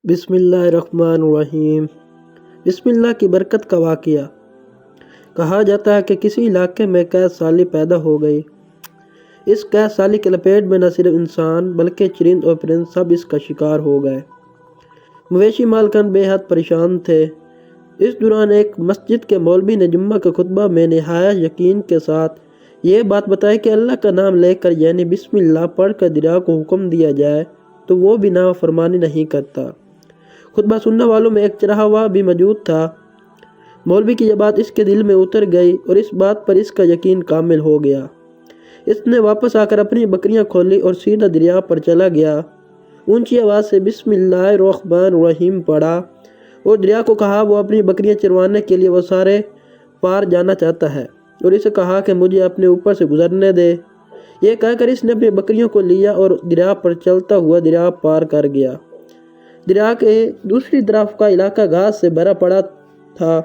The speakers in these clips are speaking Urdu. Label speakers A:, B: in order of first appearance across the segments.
A: بسم اللہ الرحمن الرحیم۔ بسم اللہ کی برکت کا واقعہ۔ کہا جاتا ہے کہ کسی علاقے میں قحط سالی پیدا ہو گئی۔ اس قحط سالی کے لپیٹ میں نہ صرف انسان بلکہ چرند اور پرند سب اس کا شکار ہو گئے۔ مویشی مالکان بے حد پریشان تھے۔ اس دوران ایک مسجد کے مولوی نے جمعہ کے خطبہ میں نہایت یقین کے ساتھ یہ بات بتائی کہ اللہ کا نام لے کر یعنی بسم اللہ پڑھ کر دریا کو حکم دیا جائے تو وہ بھی نافرمانی نہیں کرتا۔ خطبہ سننے والوں میں ایک چرواہا بھی موجود تھا۔ مولوی کی یہ بات اس کے دل میں اتر گئی اور اس بات پر اس کا یقین کامل ہو گیا۔ اس نے واپس آ کر اپنی بکریاں کھولی اور سیدھا دریا پر چلا گیا۔ اونچی آواز سے بسم اللہ الرحمن الرحیم پڑھا اور دریا کو کہا وہ اپنی بکریاں چروانے کے لیے وہ سارے پار جانا چاہتا ہے اور اسے کہا کہ مجھے اپنے اوپر سے گزرنے دے۔ یہ کہہ کر اس نے اپنی بکریوں کو لیا اور دریا پر چلتا ہوا دریا پار کر گیا۔ دریا کے دوسری طرف کا علاقہ گھاس سے بھرا پڑا تھا۔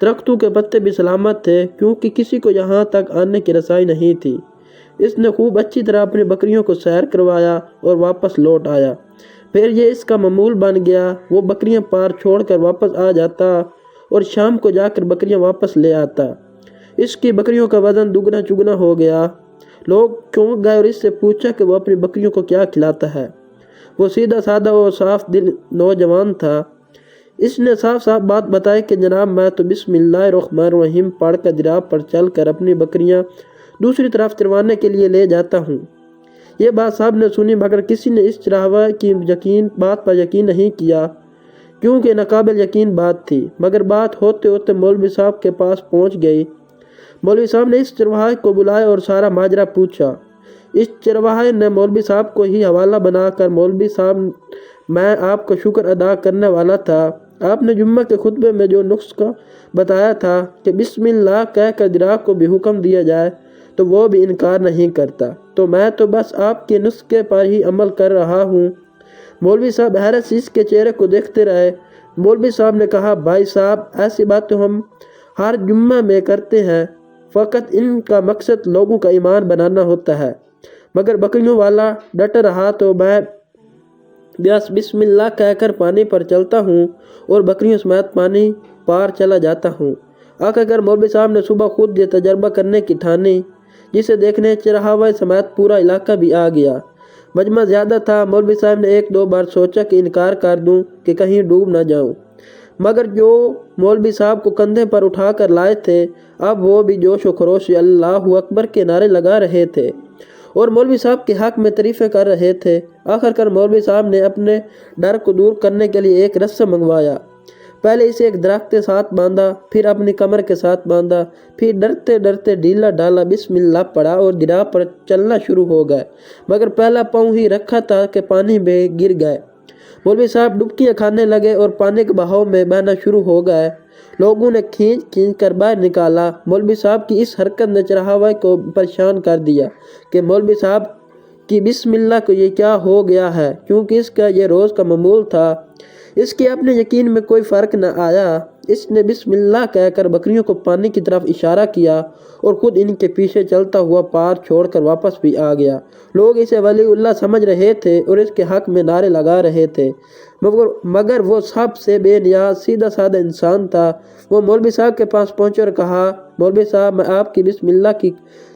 A: درختوں کے پتے بھی سلامت تھے کیونکہ کسی کو یہاں تک آنے کی رسائی نہیں تھی۔ اس نے خوب اچھی طرح اپنی بکریوں کو سیر کروایا اور واپس لوٹ آیا۔ پھر یہ اس کا معمول بن گیا۔ وہ بکریاں پار چھوڑ کر واپس آ جاتا اور شام کو جا کر بکریاں واپس لے آتا۔ اس کی بکریوں کا وزن دگنا چگنا ہو گیا۔ لوگ چونک گئے اور اس سے پوچھا کہ وہ اپنی بکریوں کو کیا کھلاتا ہے۔ وہ سیدھا سادہ اور صاف دل نوجوان تھا۔ اس نے صاف صاف بات بتائی کہ جناب میں تو بسم اللہ الرحمن الرحیم پڑھ کر دریا پر چل کر اپنی بکریاں دوسری طرف چروانے کے لیے لے جاتا ہوں۔ یہ بات صاحب نے سنی مگر کسی نے اس چرواہے کی بات پر یقین نہیں کیا کیونکہ ناقابل یقین بات تھی، مگر بات ہوتے ہوتے مولوی صاحب کے پاس پہنچ گئی۔ مولوی صاحب نے اس چرواہے کو بلایا اور سارا ماجرا پوچھا۔ اس چرواہے نے مولوی صاحب کو ہی حوالہ بنا کر مولوی صاحب میں آپ کا شکر ادا کرنے والا تھا۔ آپ نے جمعہ کے خطبے میں جو نسخہ بتایا تھا کہ بسم اللہ کہہ کر دریا کو بھی حکم دیا جائے تو وہ بھی انکار نہیں کرتا، تو میں تو بس آپ کے نسخے پر ہی عمل کر رہا ہوں۔ مولوی صاحب حیرت سے اس کے چہرے کو دیکھتے رہے۔ مولوی صاحب نے کہا بھائی صاحب ایسی بات تو ہم ہر جمعہ میں کرتے ہیں، فقط ان کا مقصد لوگوں کا ایمان بنانا ہوتا ہے، مگر بکریوں والا ڈٹ رہا تو میں بس بسم اللہ کہہ کر پانی پر چلتا ہوں اور بکریوں سمیت پانی پار چلا جاتا ہوں۔ آخر کر مولوی صاحب نے صبح خود یہ تجربہ کرنے کی ٹھانی، جسے دیکھنے چرواہے سمیت پورا علاقہ بھی آ گیا۔ مجمع زیادہ تھا۔ مولوی صاحب نے ایک دو بار سوچا کہ انکار کر دوں کہ کہیں ڈوب نہ جاؤں، مگر جو مولوی صاحب کو کندھے پر اٹھا کر لائے تھے اب وہ بھی جوش و خروش سے اللہ اکبر کے نعرے لگا رہے تھے اور مولوی صاحب کے حق میں تعریفیں کر رہے تھے۔ آخر کر مولوی صاحب نے اپنے ڈر کو دور کرنے کے لیے ایک رسا منگوایا۔ پہلے اسے ایک درخت کے ساتھ باندھا، پھر اپنی کمر کے ساتھ باندھا، پھر ڈرتے ڈرتے ڈھیلا ڈالا بسم اللہ پڑھا اور دریا پر چلنا شروع ہو گئے، مگر پہلا پاؤں ہی رکھا تھا کہ پانی میں گر گئے۔ مولوی صاحب ڈبکیاں کھانے لگے اور پانی کے بہاؤ میں بہنا شروع ہو گئے۔ لوگوں نے کھینچ کھینچ کر باہر نکالا۔ مولوی صاحب کی اس حرکت نے چرواہے کو پریشان کر دیا کہ مولوی صاحب کی بسم اللہ کو یہ کیا ہو گیا ہے، کیونکہ اس کا یہ روز کا معمول تھا۔ اس کے اپنے یقین میں کوئی فرق نہ آیا۔ اس نے بسم اللہ کہہ کر بکریوں کو پانی کی طرف اشارہ کیا اور خود ان کے پیچھے چلتا ہوا پار چھوڑ کر واپس بھی آ گیا۔ لوگ اسے ولی اللہ سمجھ رہے تھے اور اس کے حق میں نعرے لگا رہے تھے، مگر وہ سب سے بے نیاز سیدھا سادہ انسان تھا۔ وہ مولوی صاحب کے پاس پہنچا اور کہا مولوی صاحب میں آپ کی بسم اللہ کی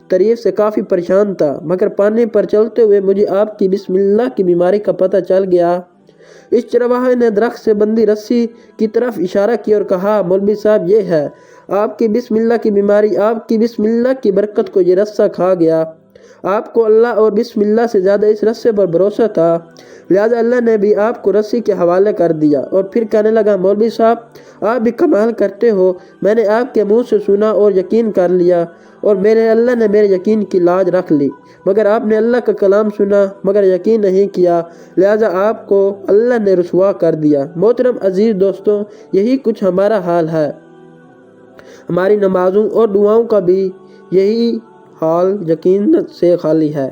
A: تعریف سے کافی پریشان تھا، مگر پانی پر چلتے ہوئے مجھے آپ کی بسم اللہ کی بیماری کا پتہ چل گیا۔ اس چرواہے نے درخت سے بندھی رسی کی طرف اشارہ کیا اور کہا مولوی صاحب یہ ہے آپ کی بسم اللہ کی بیماری، آپ کی بسم اللہ کی برکت کو یہ رسہ کھا گیا۔ آپ کو اللہ اور بسم اللہ سے زیادہ اس رسے پر بھروسہ تھا، لہذا اللہ نے بھی آپ کو رسی کے حوالے کر دیا۔ اور پھر کہنے لگا مولوی صاحب آپ بھی کمال کرتے ہو، میں نے آپ کے منہ سے سنا اور یقین کر لیا اور میرے اللہ نے میرے یقین کی لاج رکھ لی، مگر آپ نے اللہ کا کلام سنا مگر یقین نہیں کیا، لہذا آپ کو اللہ نے رسوا کر دیا۔ محترم عزیز دوستوں، یہی کچھ ہمارا حال ہے۔ ہماری نمازوں اور دعاؤں کا بھی یہی حال یقین سے خالی ہے۔